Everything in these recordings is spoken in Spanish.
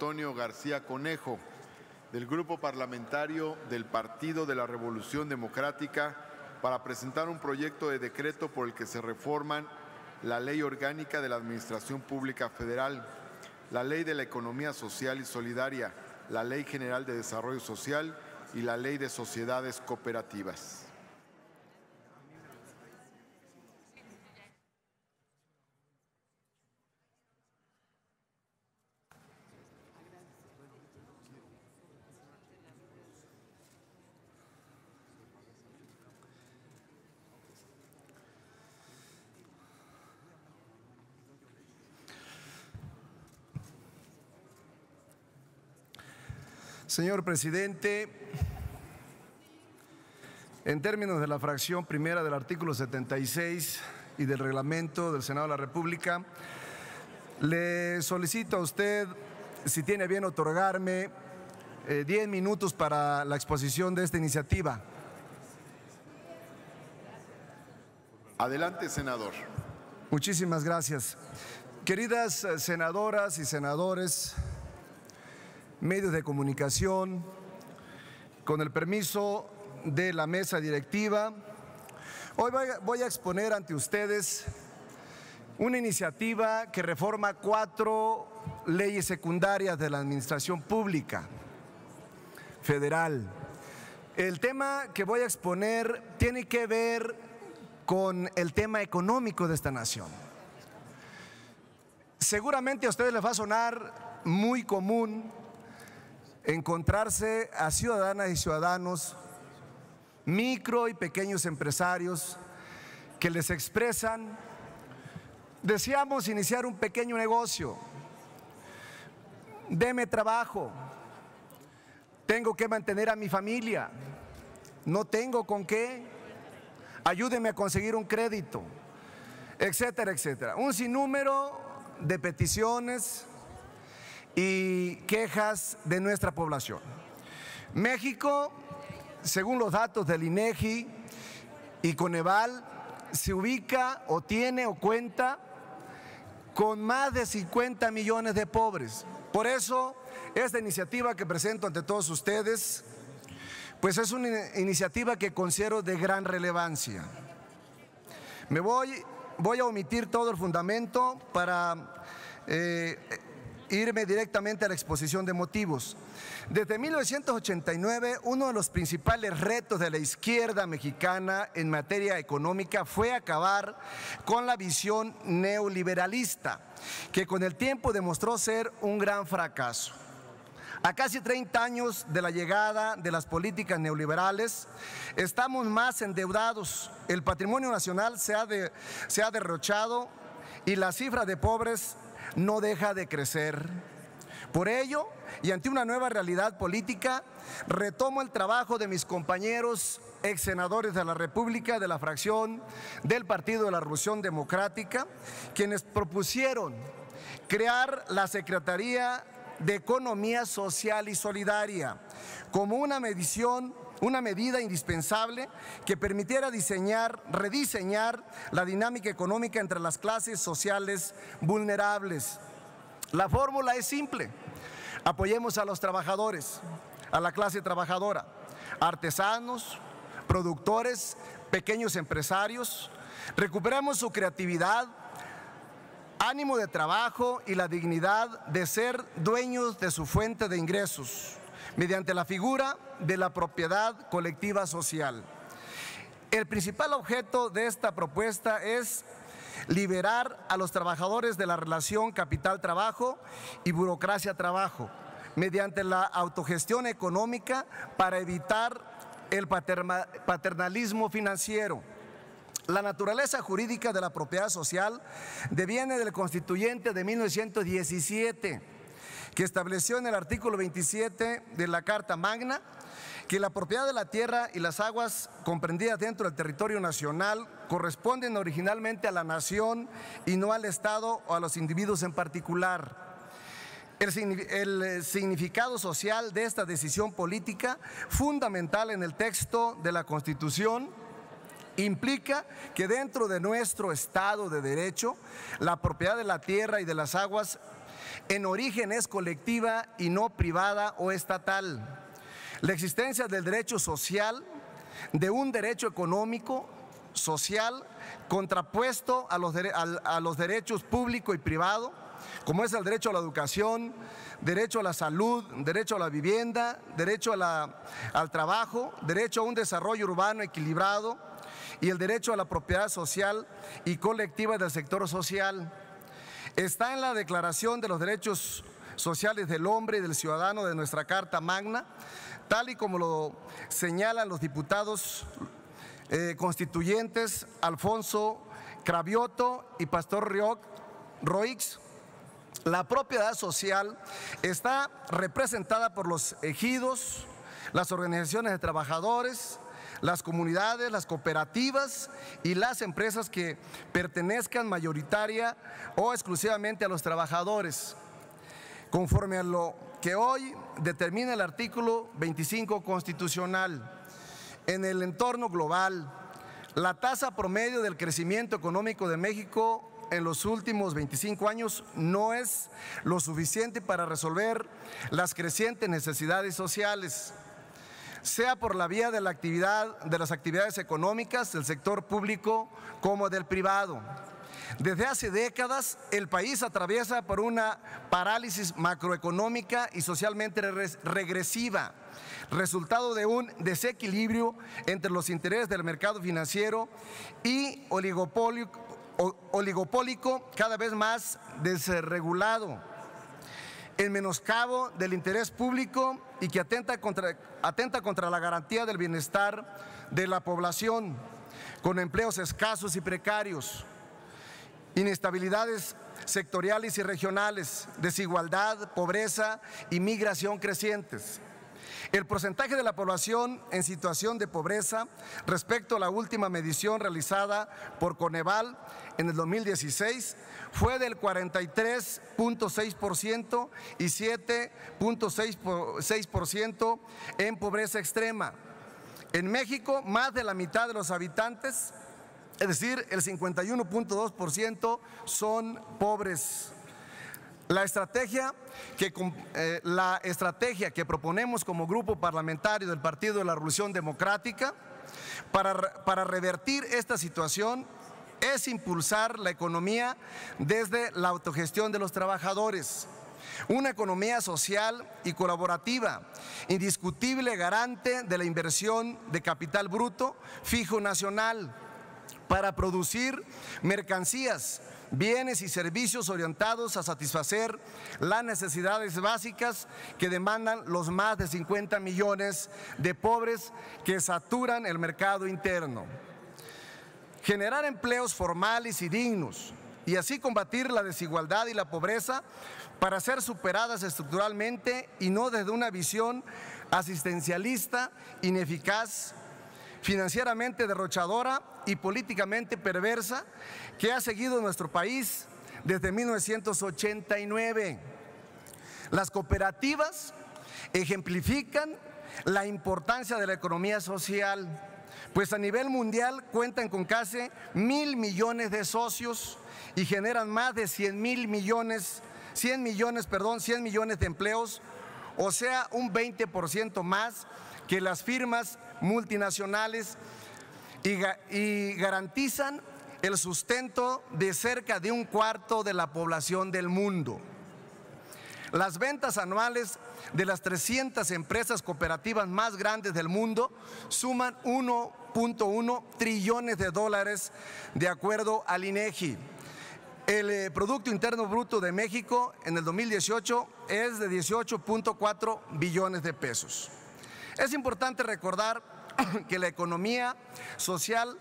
Antonio García Conejo, del Grupo Parlamentario del Partido de la Revolución Democrática, para presentar un proyecto de decreto por el que se reforman la Ley Orgánica de la Administración Pública Federal, la Ley de la Economía Social y Solidaria, la Ley General de Desarrollo Social y la Ley de Sociedades Cooperativas. Señor presidente, en términos de la fracción primera del artículo 76 y del reglamento del Senado de la República, le solicito a usted, si tiene bien otorgarme 10 minutos para la exposición de esta iniciativa. Adelante, senador. Muchísimas gracias. Queridas senadoras y senadores, medios de comunicación, con el permiso de la mesa directiva, hoy voy a exponer ante ustedes una iniciativa que reforma 4 leyes secundarias de la administración pública federal. El tema que voy a exponer tiene que ver con el tema económico de esta nación. Seguramente a ustedes les va a sonar muy común encontrarse a ciudadanas y ciudadanos, micro y pequeños empresarios que les expresan: deseamos iniciar un pequeño negocio, deme trabajo, tengo que mantener a mi familia, no tengo con qué, ayúdeme a conseguir un crédito, etcétera, etcétera. Un sinnúmero de peticiones y quejas de nuestra población. México, según los datos del INEGI y Coneval, se ubica o tiene o cuenta con más de 50 millones de pobres. Por eso, esta iniciativa que presento ante todos ustedes, pues es una iniciativa que considero de gran relevancia. Voy a omitir todo el fundamento para irme directamente a la exposición de motivos. Desde 1989, uno de los principales retos de la izquierda mexicana en materia económica fue acabar con la visión neoliberalista, que con el tiempo demostró ser un gran fracaso. A casi 30 años de la llegada de las políticas neoliberales, estamos más endeudados, el patrimonio nacional se ha derrochado y la cifra de pobres no deja de crecer. Por ello, y ante una nueva realidad política, retomo el trabajo de mis compañeros ex senadores de la República de la fracción del Partido de la Revolución Democrática, quienes propusieron crear la Secretaría de Economía Social y Solidaria como una medida indispensable que permitiera rediseñar la dinámica económica entre las clases sociales vulnerables. La fórmula es simple: apoyemos a los trabajadores, a la clase trabajadora, artesanos, productores, pequeños empresarios, recuperemos su creatividad, ánimo de trabajo y la dignidad de ser dueños de su fuente de ingresos mediante la figura de la propiedad colectiva social. El principal objeto de esta propuesta es liberar a los trabajadores de la relación capital-trabajo y burocracia-trabajo mediante la autogestión económica para evitar el paternalismo financiero. La naturaleza jurídica de la propiedad social deviene del Constituyente de 1917, que estableció en el artículo 27 de la Carta Magna que la propiedad de la tierra y las aguas comprendidas dentro del territorio nacional corresponden originalmente a la nación y no al Estado o a los individuos en particular. El significado social de esta decisión política, fundamental en el texto de la Constitución, implica que dentro de nuestro Estado de Derecho, la propiedad de la tierra y de las aguas en origen es colectiva y no privada o estatal. La existencia del derecho social, de un derecho económico, social, contrapuesto a los derechos público y privado, como es el derecho a la educación, derecho a la salud, derecho a la vivienda, derecho al trabajo, derecho a un desarrollo urbano equilibrado y el derecho a la propiedad social y colectiva del sector social. Está en la Declaración de los Derechos Sociales del Hombre y del Ciudadano de nuestra Carta Magna, tal y como lo señalan los diputados constituyentes Alfonso Cravioto y Pastor Roix. La propiedad social está representada por los ejidos, las organizaciones de trabajadores, las comunidades, las cooperativas y las empresas que pertenezcan mayoritaria o exclusivamente a los trabajadores, conforme a lo que hoy determina el artículo 25 constitucional. En el entorno global, la tasa promedio del crecimiento económico de México en los últimos 25 años no es lo suficiente para resolver las crecientes necesidades sociales, sea por la vía de las actividades económicas del sector público como del privado. Desde hace décadas, el país atraviesa por una parálisis macroeconómica y socialmente regresiva, resultado de un desequilibrio entre los intereses del mercado financiero y oligopólico cada vez más desregulado, el menoscabo del interés público y que atenta contra la garantía del bienestar de la población, con empleos escasos y precarios, inestabilidades sectoriales y regionales, desigualdad, pobreza y migración crecientes. El porcentaje de la población en situación de pobreza respecto a la última medición realizada por Coneval en el 2016 fue del 43.6% y 7.6% en pobreza extrema. En México, más de la mitad de los habitantes, es decir, el 51.2%, son pobres. La estrategia que proponemos como grupo parlamentario del Partido de la Revolución Democrática para revertir esta situación es impulsar la economía desde la autogestión de los trabajadores, una economía social y colaborativa, indiscutible garante de la inversión de capital bruto fijo nacional para producir mercancías, bienes y servicios orientados a satisfacer las necesidades básicas que demandan los más de 50 millones de pobres que saturan el mercado interno. Generar empleos formales y dignos y así combatir la desigualdad y la pobreza para ser superadas estructuralmente y no desde una visión asistencialista, ineficaz, financieramente derrochadora y políticamente perversa que ha seguido nuestro país desde 1989. Las cooperativas ejemplifican la importancia de la economía social, pues a nivel mundial cuentan con casi 1.000 millones de socios y generan más de 100 millones de empleos, o sea, un 20% más que las firmas multinacionales y garantizan el sustento de cerca de un cuarto de la población del mundo. Las ventas anuales de las 300 empresas cooperativas más grandes del mundo suman 1.1 trillones de dólares de acuerdo al INEGI. El Producto Interno Bruto de México en el 2018 es de 18.4 billones de pesos. Es importante recordar que la economía social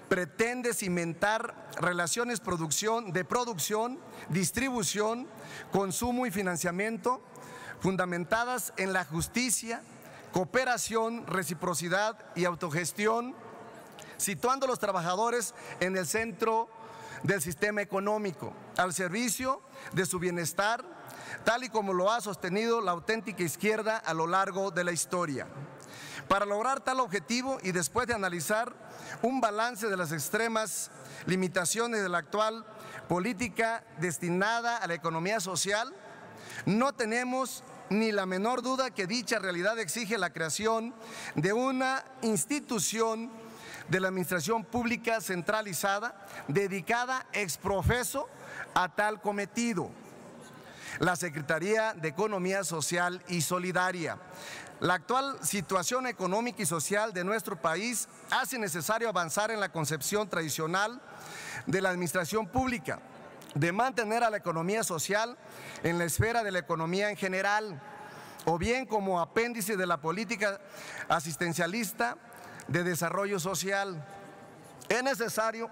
pretende cimentar relaciones de producción, distribución, consumo y financiamiento fundamentadas en la justicia, cooperación, reciprocidad y autogestión, situando a los trabajadores en el centro del sistema económico, al servicio de su bienestar, tal y como lo ha sostenido la auténtica izquierda a lo largo de la historia. Para lograr tal objetivo y después de analizar un balance de las extremas limitaciones de la actual política destinada a la economía social, No tenemos ni la menor duda que dicha realidad exige la creación de una institución de la administración pública centralizada dedicada ex profeso a tal cometido, la Secretaría de Economía Social y Solidaria. La actual situación económica y social de nuestro país hace necesario avanzar en la concepción tradicional de la administración pública, de mantener a la economía social en la esfera de la economía en general, o bien como apéndice de la política asistencialista de desarrollo social. Es necesario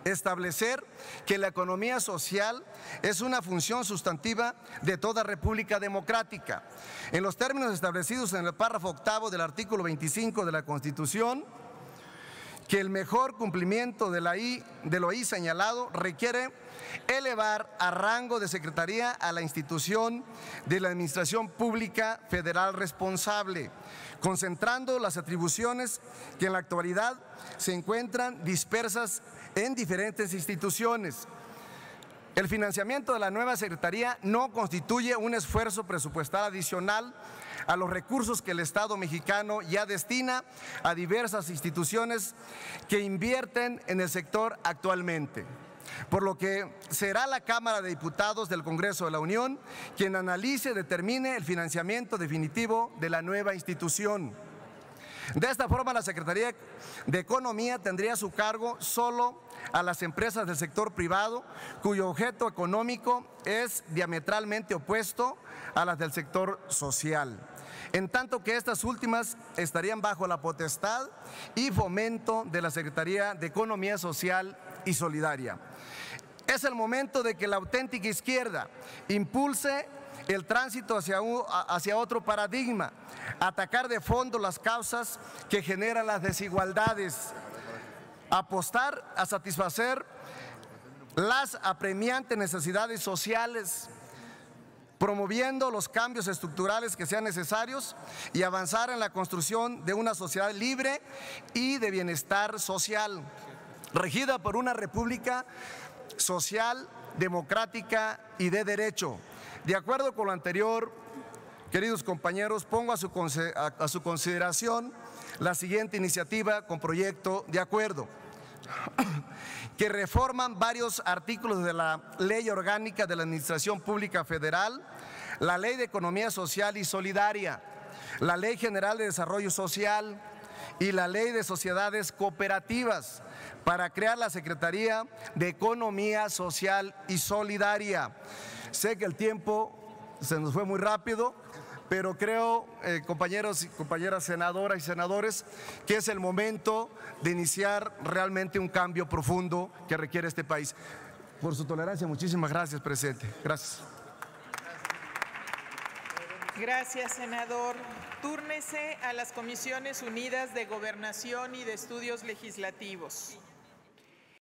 establecer que la economía social es una función sustantiva de toda república democrática. En los términos establecidos en el párrafo octavo del artículo 25 de la Constitución, que el mejor cumplimiento de lo ahí señalado requiere elevar a rango de secretaría a la institución de la Administración Pública Federal responsable, concentrando las atribuciones que en la actualidad se encuentran dispersas en diferentes instituciones. El financiamiento de la nueva secretaría no constituye un esfuerzo presupuestal adicional a los recursos que el Estado mexicano ya destina a diversas instituciones que invierten en el sector actualmente, por lo que será la Cámara de Diputados del Congreso de la Unión quien analice y determine el financiamiento definitivo de la nueva institución. De esta forma, la Secretaría de Economía tendría a su cargo solo a las empresas del sector privado cuyo objeto económico es diametralmente opuesto a las del sector social, en tanto que estas últimas estarían bajo la potestad y fomento de la Secretaría de Economía Social y Solidaria. Es el momento de que la auténtica izquierda impulse el tránsito hacia otro paradigma, atacar de fondo las causas que generan las desigualdades, apostar a satisfacer las apremiantes necesidades sociales, promoviendo los cambios estructurales que sean necesarios y avanzar en la construcción de una sociedad libre y de bienestar social, regida por una república social, democrática y de derecho. De acuerdo con lo anterior, queridos compañeros, pongo a su consideración la siguiente iniciativa con proyecto de acuerdo, que reforman varios artículos de la Ley Orgánica de la Administración Pública Federal, la Ley de Economía Social y Solidaria, la Ley General de Desarrollo Social y la Ley de Sociedades Cooperativas para crear la Secretaría de Economía Social y Solidaria. Sé que el tiempo se nos fue muy rápido, pero creo, compañeros y compañeras senadoras y senadores, que es el momento de iniciar realmente un cambio profundo que requiere este país. Por su tolerancia, muchísimas gracias, presidente. Gracias. Gracias, senador. Túrnese a las Comisiones Unidas de Gobernación y de Estudios Legislativos.